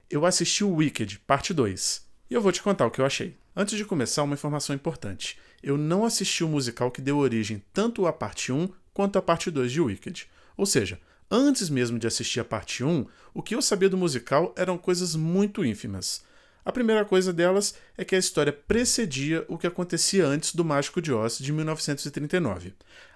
eu assisti o Wicked, parte 2. E eu vou te contar o que eu achei. Antes de começar, uma informação importante. Eu não assisti o musical que deu origem tanto à parte 1 quanto à parte 2 de Wicked. Ou seja, antes mesmo de assistir a parte 1, o que eu sabia do musical eram coisas muito ínfimas. A primeira coisa delas é que a história precedia o que acontecia antes do Mágico de Oz de 1939.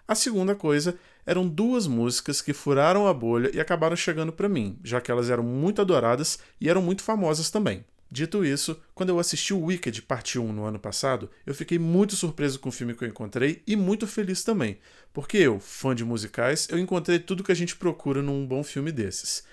A segunda coisa eram duas músicas que furaram a bolha e acabaram chegando para mim, já que elas eram muito adoradas e eram muito famosas também. Dito isso, quando eu assisti o Wicked parte 1 no ano passado, eu fiquei muito surpreso com o filme que eu encontrei e muito feliz também, porque eu, fã de musicais, eu encontrei tudo que a gente procura num bom filme desses.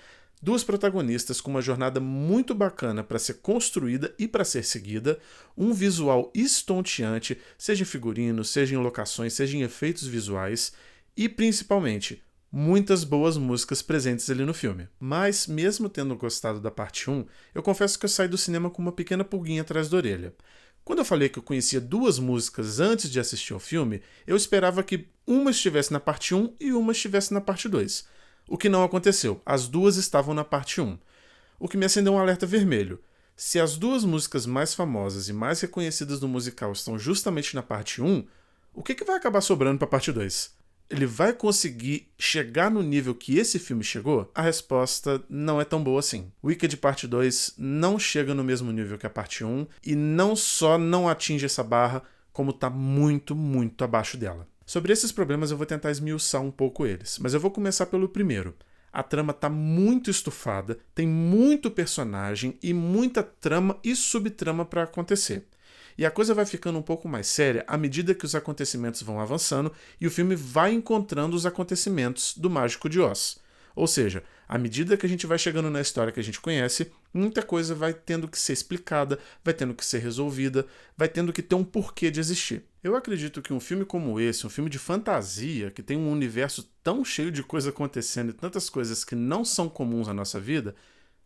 Duas protagonistas com uma jornada muito bacana para ser construída e para ser seguida, um visual estonteante, seja em figurinos, seja em locações, seja em efeitos visuais, e principalmente, muitas boas músicas presentes ali no filme. Mas, mesmo tendo gostado da parte 1, eu confesso que eu saí do cinema com uma pequena pulguinha atrás da orelha. Quando eu falei que eu conhecia duas músicas antes de assistir ao filme, eu esperava que uma estivesse na parte 1 e uma estivesse na parte 2. O que não aconteceu, as duas estavam na parte 1. O que me acendeu um alerta vermelho. Se as duas músicas mais famosas e mais reconhecidas do musical estão justamente na parte 1, o que vai acabar sobrando para a parte 2? Ele vai conseguir chegar no nível que esse filme chegou? A resposta não é tão boa assim. Wicked Parte 2 não chega no mesmo nível que a parte 1 e não só não atinge essa barra, como está muito, muito abaixo dela. Sobre esses problemas eu vou tentar esmiuçar um pouco eles, mas eu vou começar pelo primeiro. A trama está muito estufada, tem muito personagem e muita trama e subtrama para acontecer. E a coisa vai ficando um pouco mais séria à medida que os acontecimentos vão avançando e o filme vai encontrando os acontecimentos do Mágico de Oz. Ou seja, à medida que a gente vai chegando na história que a gente conhece, muita coisa vai tendo que ser explicada, vai tendo que ser resolvida, vai tendo que ter um porquê de existir. Eu acredito que um filme como esse, um filme de fantasia, que tem um universo tão cheio de coisa acontecendo e tantas coisas que não são comuns à nossa vida,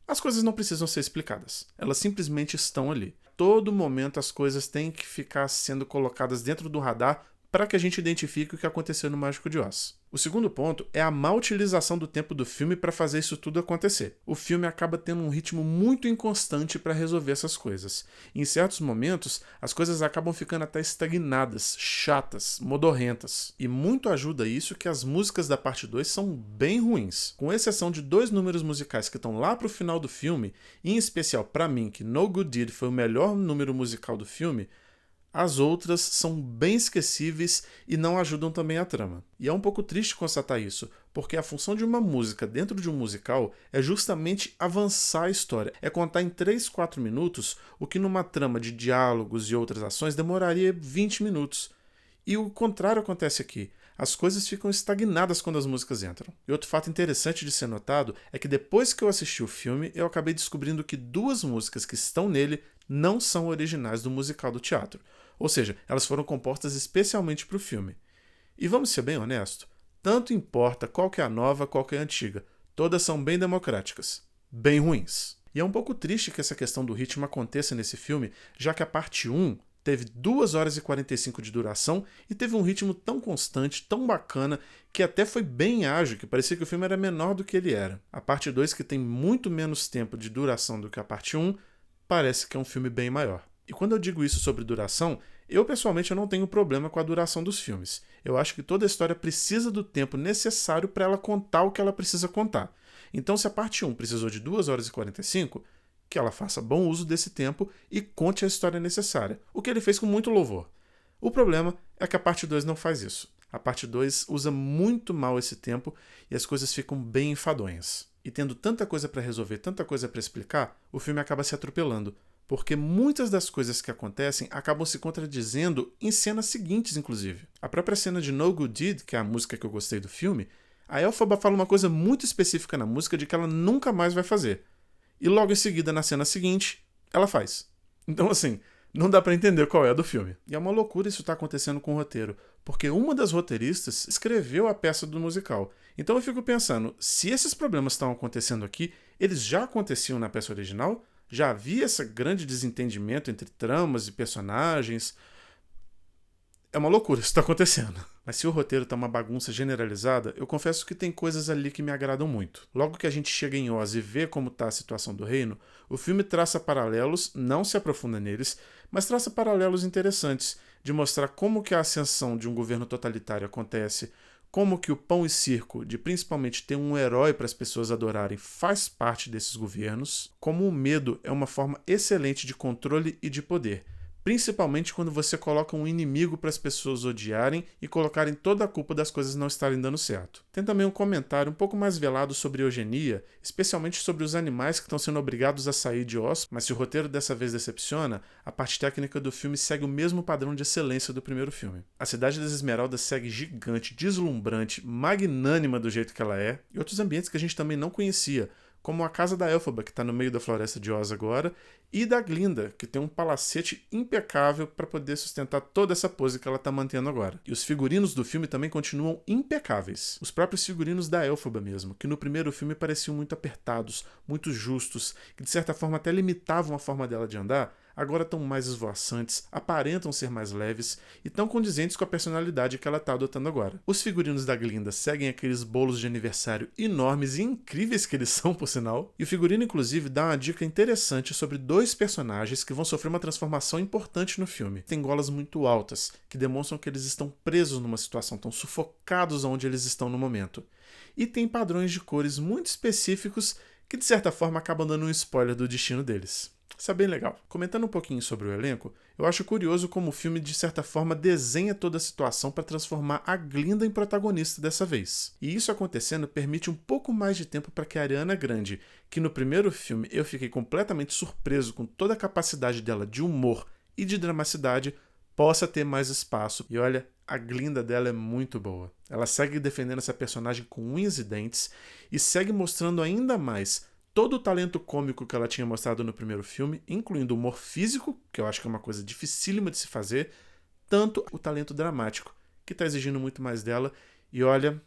as coisas não precisam ser explicadas. Elas simplesmente estão ali. A todo momento as coisas têm que ficar sendo colocadas dentro do radar para que a gente identifique o que aconteceu no Mágico de Oz. O segundo ponto é a má utilização do tempo do filme para fazer isso tudo acontecer. O filme acaba tendo um ritmo muito inconstante para resolver essas coisas. Em certos momentos, as coisas acabam ficando até estagnadas, chatas, modorrentas. E muito ajuda isso que as músicas da parte 2 são bem ruins. Com exceção de dois números musicais que estão lá pro final do filme, e em especial para mim, que No Good Deed foi o melhor número musical do filme, as outras são bem esquecíveis e não ajudam também a trama. E é um pouco triste constatar isso, porque a função de uma música dentro de um musical é justamente avançar a história, é contar em 3, 4 minutos o que numa trama de diálogos e outras ações demoraria 20 minutos. E o contrário acontece aqui. As coisas ficam estagnadas quando as músicas entram. E outro fato interessante de ser notado é que depois que eu assisti o filme, eu acabei descobrindo que duas músicas que estão nele não são originais do musical do teatro. Ou seja, elas foram compostas especialmente para o filme. E vamos ser bem honestos, tanto importa qual que é a nova, qual que é a antiga. Todas são bem democráticas, bem ruins. E é um pouco triste que essa questão do ritmo aconteça nesse filme, já que a parte 1 teve 2 horas e 45 de duração e teve um ritmo tão constante, tão bacana, que até foi bem ágil, que parecia que o filme era menor do que ele era. A parte 2, que tem muito menos tempo de duração do que a parte 1, parece que é um filme bem maior. E quando eu digo isso sobre duração, eu pessoalmente não tenho problema com a duração dos filmes. Eu acho que toda a história precisa do tempo necessário para ela contar o que ela precisa contar. Então, se a parte 1 precisou de 2 horas e 45, que ela faça bom uso desse tempo e conte a história necessária, o que ele fez com muito louvor. O problema é que a parte 2 não faz isso. A parte 2 usa muito mal esse tempo e as coisas ficam bem enfadonhas. E tendo tanta coisa para resolver, tanta coisa para explicar, o filme acaba se atropelando. Porque muitas das coisas que acontecem acabam se contradizendo em cenas seguintes, inclusive. A própria cena de No Good Deed, que é a música que eu gostei do filme, a Elphaba fala uma coisa muito específica na música de que ela nunca mais vai fazer. E logo em seguida, na cena seguinte, ela faz. Então, assim, não dá pra entender qual é a do filme. E é uma loucura isso tá acontecendo com o roteiro, porque uma das roteiristas escreveu a peça do musical. Então eu fico pensando, se esses problemas estão acontecendo aqui, eles já aconteciam na peça original? Já havia esse grande desentendimento entre tramas e personagens? É uma loucura isso está acontecendo. Mas se o roteiro tá uma bagunça generalizada, eu confesso que tem coisas ali que me agradam muito. Logo que a gente chega em Oz e vê como tá a situação do reino, o filme traça paralelos, não se aprofunda neles, mas traça paralelos interessantes, de mostrar como que a ascensão de um governo totalitário acontece, como que o pão e circo de principalmente ter um herói para as pessoas adorarem faz parte desses governos, como o medo é uma forma excelente de controle e de poder, principalmente quando você coloca um inimigo para as pessoas odiarem e colocarem toda a culpa das coisas não estarem dando certo. Tem também um comentário um pouco mais velado sobre eugenia, especialmente sobre os animais que estão sendo obrigados a sair de Oz, mas se o roteiro dessa vez decepciona, a parte técnica do filme segue o mesmo padrão de excelência do primeiro filme. A Cidade das Esmeraldas segue gigante, deslumbrante, magnânima do jeito que ela é, e outros ambientes que a gente também não conhecia, como a casa da Elphaba, que está no meio da floresta de Oz agora, e da Glinda, que tem um palacete impecável para poder sustentar toda essa pose que ela está mantendo agora. E os figurinos do filme também continuam impecáveis. Os próprios figurinos da Elphaba mesmo, que no primeiro filme pareciam muito apertados, muito justos, que de certa forma até limitavam a forma dela de andar, agora estão mais esvoaçantes, aparentam ser mais leves e estão condizentes com a personalidade que ela está adotando agora. Os figurinos da Glinda seguem aqueles bolos de aniversário enormes e incríveis que eles são, por sinal, e o figurino inclusive dá uma dica interessante sobre dois personagens que vão sofrer uma transformação importante no filme. Tem golas muito altas, que demonstram que eles estão presos numa situação, tão sufocados onde eles estão no momento. E tem padrões de cores muito específicos que de certa forma acabam dando um spoiler do destino deles. Isso é bem legal. Comentando um pouquinho sobre o elenco, eu acho curioso como o filme, de certa forma, desenha toda a situação para transformar a Glinda em protagonista dessa vez. E isso acontecendo permite um pouco mais de tempo para que a Ariana Grande, que no primeiro filme eu fiquei completamente surpreso com toda a capacidade dela de humor e de dramaticidade, possa ter mais espaço. E olha, a Glinda dela é muito boa. Ela segue defendendo essa personagem com unhas e dentes e segue mostrando ainda mais todo o talento cômico que ela tinha mostrado no primeiro filme, incluindo o humor físico, que eu acho que é uma coisa dificílima de se fazer, tanto o talento dramático, que está exigindo muito mais dela, e olha,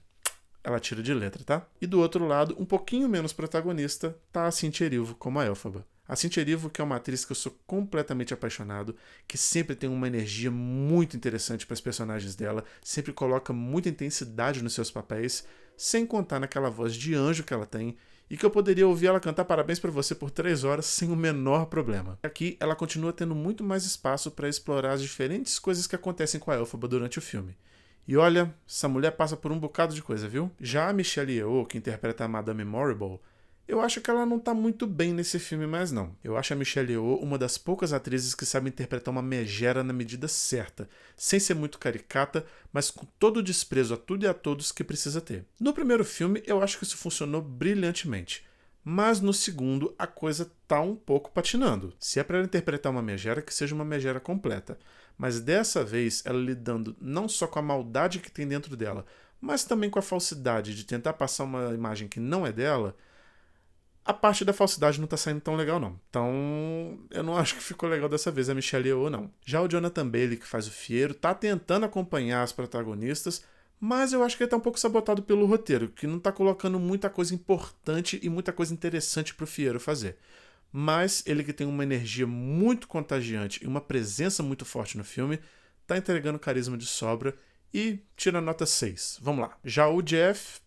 ela tira de letra, tá? E do outro lado, um pouquinho menos protagonista, tá a Cynthia Erivo como a Elphaba. A Cynthia Erivo, que é uma atriz que eu sou completamente apaixonado, que sempre tem uma energia muito interessante para os personagens dela, sempre coloca muita intensidade nos seus papéis, sem contar naquela voz de anjo que ela tem, e que eu poderia ouvir ela cantar Parabéns pra Você por 3 horas sem o menor problema. Aqui, ela continua tendo muito mais espaço para explorar as diferentes coisas que acontecem com a Elphaba durante o filme. E olha, essa mulher passa por um bocado de coisa, viu? Já a Michelle Yeoh, que interpreta a Madame Morrible, eu acho que ela não tá muito bem nesse filme mais não. Eu acho a Michelle Yeoh uma das poucas atrizes que sabe interpretar uma megera na medida certa, sem ser muito caricata, mas com todo o desprezo a tudo e a todos que precisa ter. No primeiro filme, eu acho que isso funcionou brilhantemente, mas no segundo a coisa tá um pouco patinando. Se é para ela interpretar uma megera, que seja uma megera completa. Mas dessa vez, ela lidando não só com a maldade que tem dentro dela, mas também com a falsidade de tentar passar uma imagem que não é dela, a parte da falsidade não tá saindo tão legal, não. Então, eu não acho que ficou legal dessa vez a Michelle Yeoh, não. Já o Jonathan Bailey, que faz o Fiero, tá tentando acompanhar as protagonistas, mas eu acho que ele tá um pouco sabotado pelo roteiro, que não tá colocando muita coisa importante e muita coisa interessante pro Fiero fazer. Mas ele, que tem uma energia muito contagiante e uma presença muito forte no filme, tá entregando carisma de sobra e tira nota 6. Vamos lá. Já o Jeff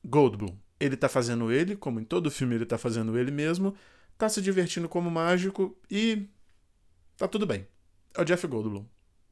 Goldblum, ele tá fazendo ele, como em todo filme ele tá fazendo ele mesmo, tá se divertindo como mágico e tá tudo bem. É o Jeff Goldblum.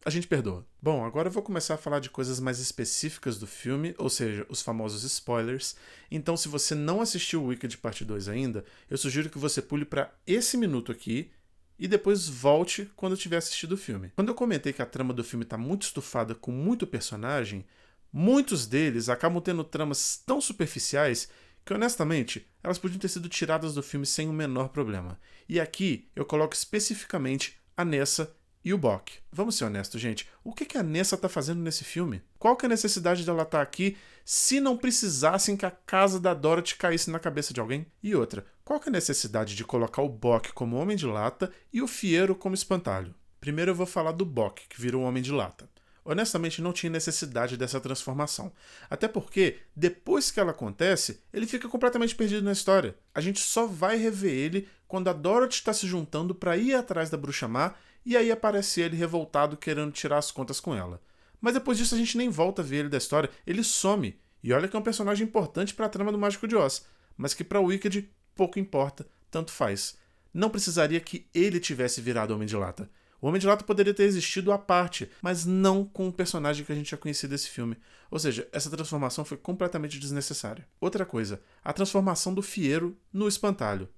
A gente perdoa. Bom, agora eu vou começar a falar de coisas mais específicas do filme, ou seja, os famosos spoilers. Então, se você não assistiu o Wicked Parte 2 ainda, eu sugiro que você pule para esse minuto aqui e depois volte quando tiver assistido o filme. Quando eu comentei que a trama do filme tá muito estufada com muito personagem, muitos deles acabam tendo tramas tão superficiais que, honestamente, elas podiam ter sido tiradas do filme sem o menor problema. E aqui eu coloco especificamente a Nessa e o Boq. Vamos ser honestos, gente. O que a Nessa tá fazendo nesse filme? Qual que é a necessidade dela estar aqui se não precisassem que a casa da Dorothy caísse na cabeça de alguém? E outra, qual que é a necessidade de colocar o Boq como Homem de Lata e o Fiero como Espantalho? Primeiro eu vou falar do Boq, que virou Homem de Lata. Honestamente, não tinha necessidade dessa transformação. Até porque, depois que ela acontece, ele fica completamente perdido na história. A gente só vai rever ele quando a Dorothy está se juntando para ir atrás da Bruxa Má, e aí aparece ele revoltado querendo tirar as contas com ela. Mas depois disso a gente nem volta a ver ele da história, ele some. E olha que é um personagem importante para a trama do Mágico de Oz, mas que para o Wicked pouco importa, tanto faz. Não precisaria que ele tivesse virado Homem de Lata. O Homem de Lata poderia ter existido à parte, mas não com o personagem que a gente já conhecia desse filme. Ou seja, essa transformação foi completamente desnecessária. Outra coisa, a transformação do Fiero no Espantalho.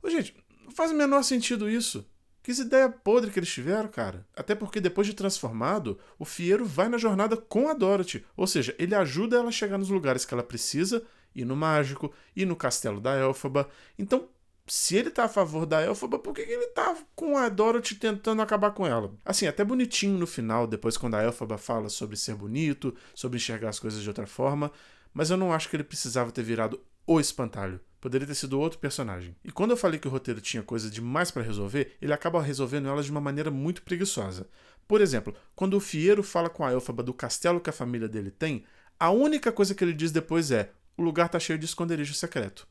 Ô, gente, não faz o menor sentido isso. Que ideia podre que eles tiveram, cara. Até porque depois de transformado, o Fiero vai na jornada com a Dorothy. Ou seja, ele ajuda ela a chegar nos lugares que ela precisa, ir no mágico, ir no castelo da Elphaba. Então, se ele tá a favor da Elphaba, por que ele tá com a Dorothy tentando acabar com ela? Assim, até bonitinho no final, depois quando a Elphaba fala sobre ser bonito, sobre enxergar as coisas de outra forma, mas eu não acho que ele precisava ter virado o Espantalho. Poderia ter sido outro personagem. E quando eu falei que o roteiro tinha coisa demais pra resolver, ele acaba resolvendo elas de uma maneira muito preguiçosa. Por exemplo, quando o Fiero fala com a Elphaba do castelo que a família dele tem, a única coisa que ele diz depois é: o lugar tá cheio de esconderijo secreto.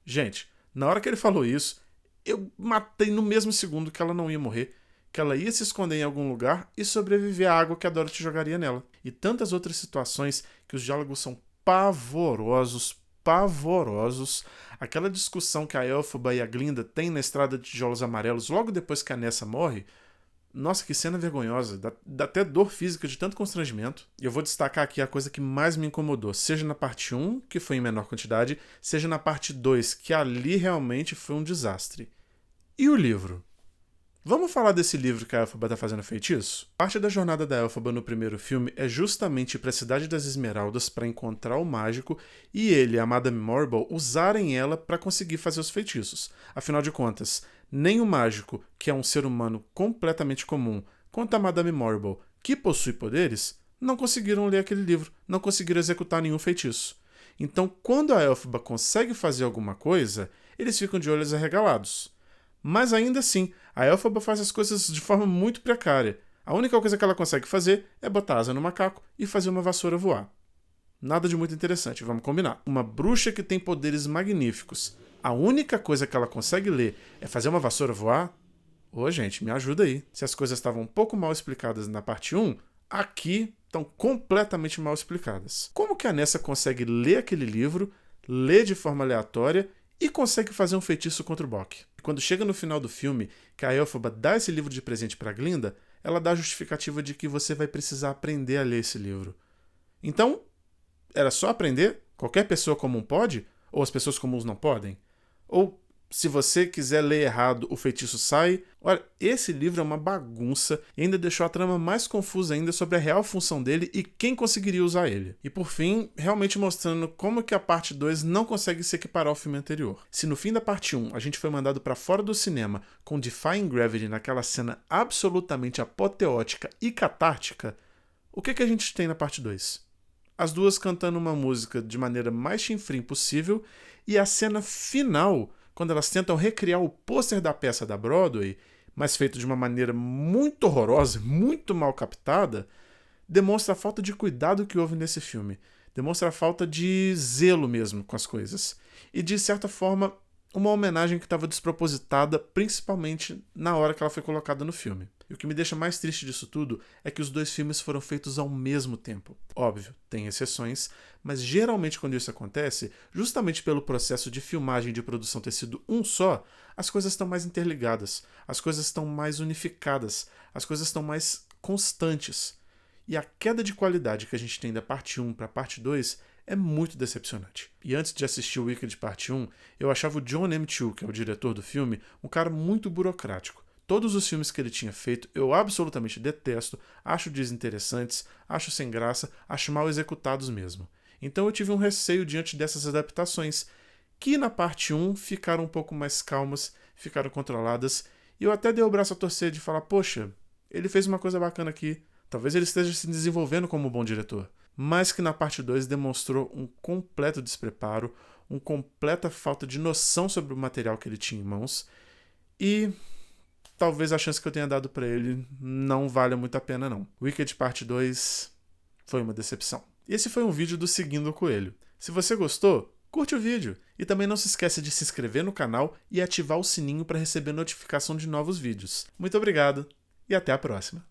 Gente, na hora que ele falou isso, eu matei no mesmo segundo que ela não ia morrer, que ela ia se esconder em algum lugar e sobreviver à água que a Dorothy jogaria nela. E tantas outras situações que os diálogos são pavorosos. Aquela discussão que a Elphaba e a Glinda têm na Estrada de Tijolos Amarelos logo depois que a Nessa morre. Nossa, que cena vergonhosa. Dá até dor física de tanto constrangimento. E eu vou destacar aqui a coisa que mais me incomodou, seja na parte 1, que foi em menor quantidade, seja na parte 2, que ali realmente foi um desastre. E o livro? Vamos falar desse livro que a Elphaba tá fazendo feitiço? Parte da jornada da Elphaba no primeiro filme é justamente ir para a Cidade das Esmeraldas para encontrar o mágico e ele e a Madame Morrible usarem ela para conseguir fazer os feitiços. Afinal de contas, nem o mágico, que é um ser humano completamente comum, quanto a Madame Morrible, que possui poderes, não conseguiram ler aquele livro, não conseguiram executar nenhum feitiço. Então, quando a Elphaba consegue fazer alguma coisa, eles ficam de olhos arregalados. Mas ainda assim, a Elphaba faz as coisas de forma muito precária. A única coisa que ela consegue fazer é botar asa no macaco e fazer uma vassoura voar. Nada de muito interessante, vamos combinar. Uma bruxa que tem poderes magníficos. A única coisa que ela consegue ler é fazer uma vassoura voar? Ô, gente, me ajuda aí. Se as coisas estavam um pouco mal explicadas na parte 1, aqui estão completamente mal explicadas. Como que a Nessa consegue ler aquele livro, ler de forma aleatória e consegue fazer um feitiço contra o Boq? Quando chega no final do filme, que a Elphaba dá esse livro de presente para Glinda, ela dá a justificativa de que você vai precisar aprender a ler esse livro. Então, era só aprender? Qualquer pessoa comum pode? Ou as pessoas comuns não podem? Ou, se você quiser ler errado, o feitiço sai? Olha, esse livro é uma bagunça e ainda deixou a trama mais confusa ainda sobre a real função dele e quem conseguiria usar ele. E por fim, realmente mostrando como que a parte 2 não consegue se equiparar ao filme anterior. Se no fim da parte 1 a gente foi mandado para fora do cinema com Defying Gravity naquela cena absolutamente apoteótica e catártica, o que a gente tem na parte 2? As duas cantando uma música de maneira mais chinfrim possível e a cena final, quando elas tentam recriar o pôster da peça da Broadway, mas feito de uma maneira muito horrorosa, muito mal captada, demonstra a falta de cuidado que houve nesse filme. Demonstra a falta de zelo mesmo com as coisas. E, de certa forma, uma homenagem que estava despropositada, principalmente na hora que ela foi colocada no filme. E o que me deixa mais triste disso tudo é que os dois filmes foram feitos ao mesmo tempo. Óbvio, tem exceções, mas geralmente quando isso acontece, justamente pelo processo de filmagem e de produção ter sido um só, as coisas estão mais interligadas, as coisas estão mais unificadas, as coisas estão mais constantes. E a queda de qualidade que a gente tem da parte 1 para a parte 2 é muito decepcionante. E antes de assistir o Wicked parte 1, eu achava o John M. Chu, que é o diretor do filme, um cara muito burocrático. Todos os filmes que ele tinha feito eu absolutamente detesto, acho desinteressantes, acho sem graça, acho mal executados mesmo. Então eu tive um receio diante dessas adaptações, que na parte 1 ficaram um pouco mais calmas, ficaram controladas, e eu até dei o braço a torcer de falar, poxa, ele fez uma coisa bacana aqui, talvez ele esteja se desenvolvendo como um bom diretor. Mas que na parte 2 demonstrou um completo despreparo, uma completa falta de noção sobre o material que ele tinha em mãos, e talvez a chance que eu tenha dado pra ele não valha muito a pena não. Wicked parte 2 foi uma decepção. E esse foi um vídeo do Seguindo o Coelho. Se você gostou, curte o vídeo. E também não se esqueça de se inscrever no canal e ativar o sininho para receber notificação de novos vídeos. Muito obrigado e até a próxima.